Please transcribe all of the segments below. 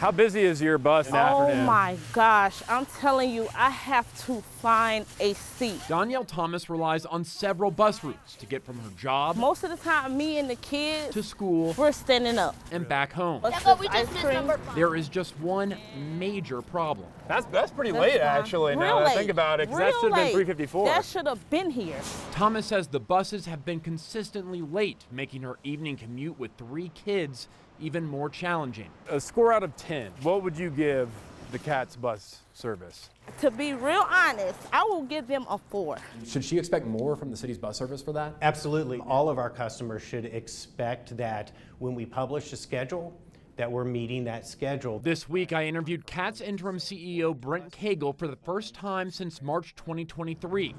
How busy is your bus in the afternoon? Oh my gosh, I'm telling you, I have to find a seat. Danielle Thomas relies on several bus routes to get from her job Most of the time, me and the kids, to school we're standing up. and back home. Ice cream. There is just one major problem. That's pretty late, actually, now that I think about it, because that should have been 3:54. That should have been here. Thomas says the buses have been consistently late, making her evening commute with 3 kids even more challenging. A score out of 10, what would you give the CATS bus service? To be real honest, I will give them a 4. Should she expect more from the city's bus service for that? Absolutely. All of our customers should expect that when we publish a schedule, that we're meeting that schedule. This week, I interviewed CATS interim CEO Brent Cagle for the first time since March 2023.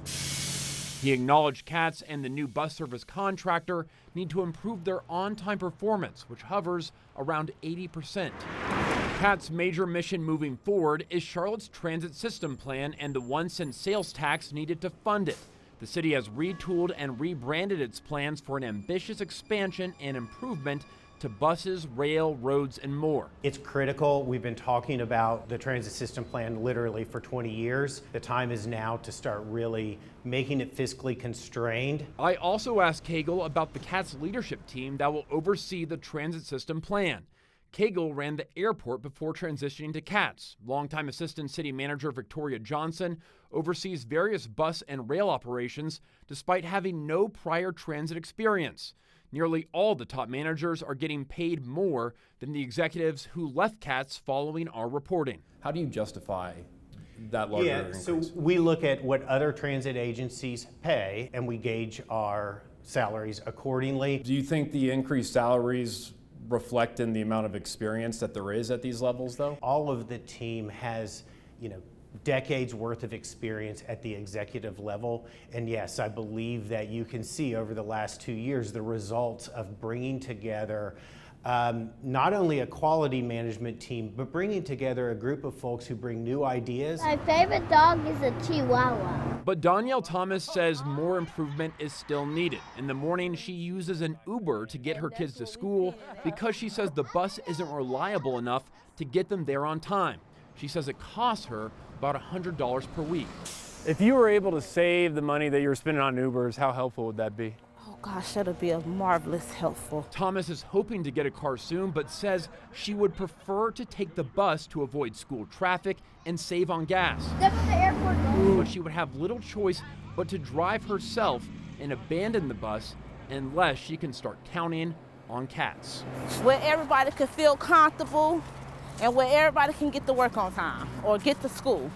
He acknowledged CATS and the new bus service contractor need to improve their on-time performance, which hovers around 80%. CATS' major mission moving forward is Charlotte's transit system plan and the 1-cent sales tax needed to fund it. The city has retooled and rebranded its plans for an ambitious expansion and improvement to buses, rail, roads, and more. It's critical. We've been talking about the transit system plan literally for 20 years. The time is now to start really making it fiscally constrained. I also asked Cagle about the CATS leadership team that will oversee the transit system plan. Cagle ran the airport before transitioning to CATS. Longtime Assistant City Manager Victoria Johnson oversees various bus and rail operations despite having no prior transit experience. Nearly all the top managers are getting paid more than the executives who left CATS following our reporting. How do you justify that larger increase? So we look at what other transit agencies pay and we gauge our salaries accordingly. Do you think the increased salaries reflect in the amount of experience that there is at these levels, though? All of the team has, decades worth of experience at the executive level. And yes, I believe that you can see over the last 2 years the results of bringing together not only a quality management team, but bringing together a group of folks who bring new ideas. My favorite dog is a Chihuahua. But Danielle Thomas says more improvement is still needed. In the morning, she uses an Uber to get her kids to school because she says the bus isn't reliable enough to get them there on time. She says it costs her about $100 per week. If you were able to save the money that you're spending on Ubers, how helpful would that be? Oh gosh, that'll be a marvelous helpful. Thomas is hoping to get a car soon, but says she would prefer to take the bus to avoid school traffic and save on gas. That's what the airport does. But she would have little choice but to drive herself and abandon the bus unless she can start counting on CATS. Where everybody can feel comfortable and where everybody can get to work on time or get to school.